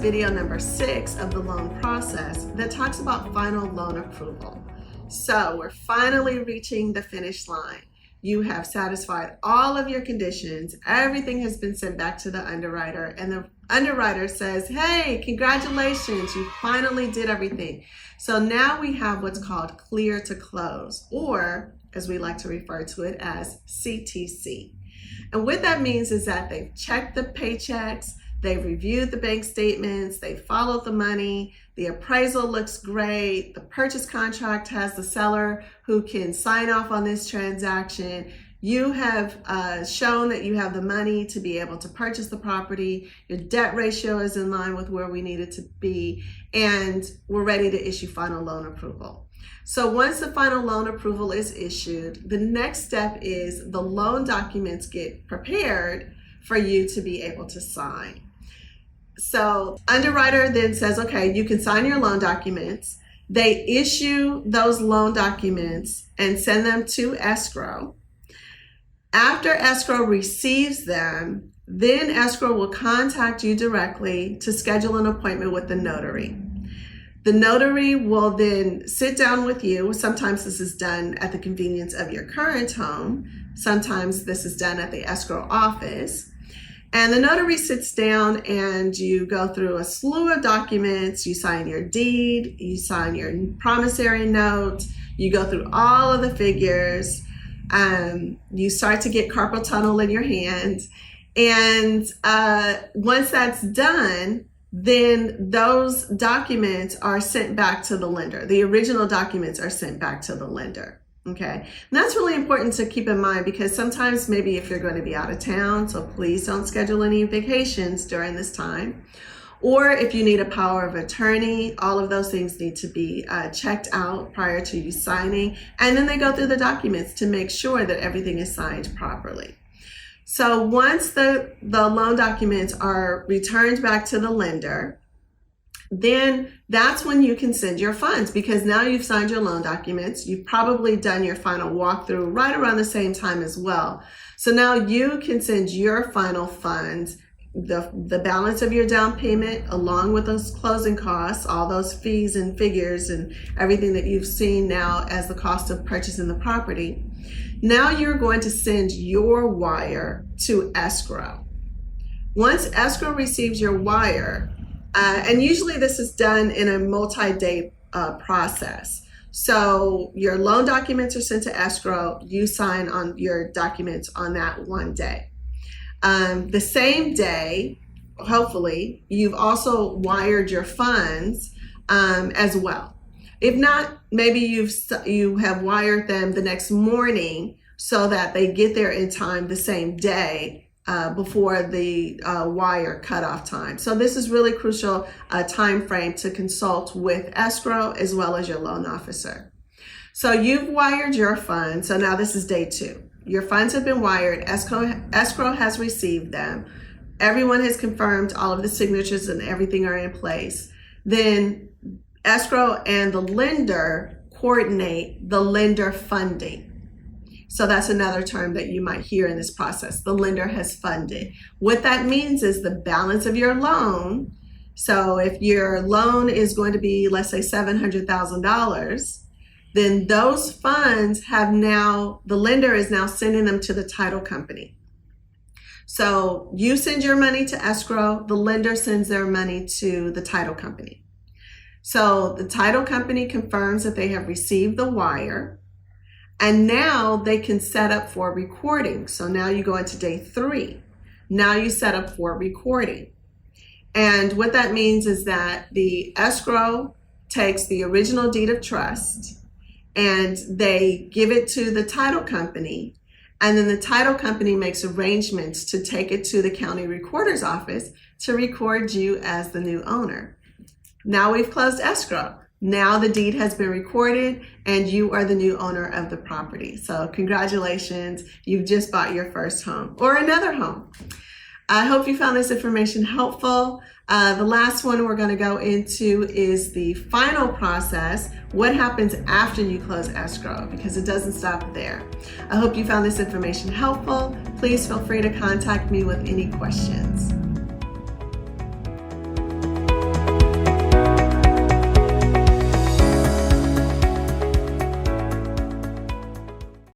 video number 6 of the loan process that talks about final loan approval. So we're finally reaching the finish line. You have satisfied all of your conditions. Everything has been sent back to the underwriter, and the underwriter says, hey, congratulations, you finally did everything. So now we have what's called clear to close, or as we like to refer to it as CTC. And what that means is that they've checked the paychecks, they've reviewed the bank statements, they followed the money, the appraisal looks great, the purchase contract has the seller who can sign off on this transaction. You have shown that you have the money to be able to purchase the property, your debt ratio is in line with where we need it to be, and we're ready to issue final loan approval. So once the final loan approval is issued, the next step is the loan documents get prepared for you to be able to sign. So underwriter then says, okay, you can sign your loan documents. They issue those loan documents and send them to Escrow. After Escrow receives them, then Escrow will contact you directly to schedule an appointment with the notary. The notary will then sit down with you. Sometimes this is done at the convenience of your current home. Sometimes this is done at the escrow office. And the notary sits down and you go through a slew of documents. You sign your deed, you sign your promissory note, you go through all of the figures. You start to get carpal tunnel in your hand. And once that's done, then those documents are sent back to the lender. The original documents are sent back to the lender, okay? And that's really important to keep in mind because sometimes maybe if you're going to be out of town, so please don't schedule any vacations during this time. Or if you need a power of attorney, all of those things need to be checked out prior to you signing. And then they go through the documents to make sure that everything is signed properly. So once the loan documents are returned back to the lender, then that's when you can send your funds because now you've signed your loan documents. You've probably done your final walkthrough right around the same time as well. So now you can send your final funds, the balance of your down payment along with those closing costs, all those fees and figures and everything that you've seen now as the cost of purchasing the property. Now you're going to send your wire to Escrow. Once Escrow receives your wire, and usually this is done in a multi-day process. So your loan documents are sent to Escrow, you sign on your documents on that one day. The same day, hopefully, you've also wired your funds as well. If not, maybe you have wired them the next morning so that they get there in time the same day before the wire cutoff time. So this is really crucial time frame to consult with Escrow as well as your loan officer. So you've wired your funds. So now this is day 2. Your funds have been wired. Escrow has received them. Everyone has confirmed all of the signatures and everything are in place. Then Escrow and the lender coordinate the lender funding. So that's another term that you might hear in this process. The lender has funded. What that means is the balance of your loan. So if your loan is going to be, let's say, $700,000, then those funds have now, the lender is now sending them to the title company. So you send your money to Escrow, the lender sends their money to the title company. So the title company confirms that they have received the wire, and now they can set up for recording. So now you go into day 3. Now you set up for recording. And what that means is that the escrow takes the original deed of trust and they give it to the title company. And then the title company makes arrangements to take it to the county recorder's office to record you as the new owner. Now we've closed escrow. Now the deed has been recorded and you are the new owner of the property. So congratulations, you've just bought your first home or another home. I hope you found this information helpful. The last one we're going to go into is the final process. What happens after you close escrow? Because it doesn't stop there. I hope you found this information helpful. Please feel free to contact me with any questions.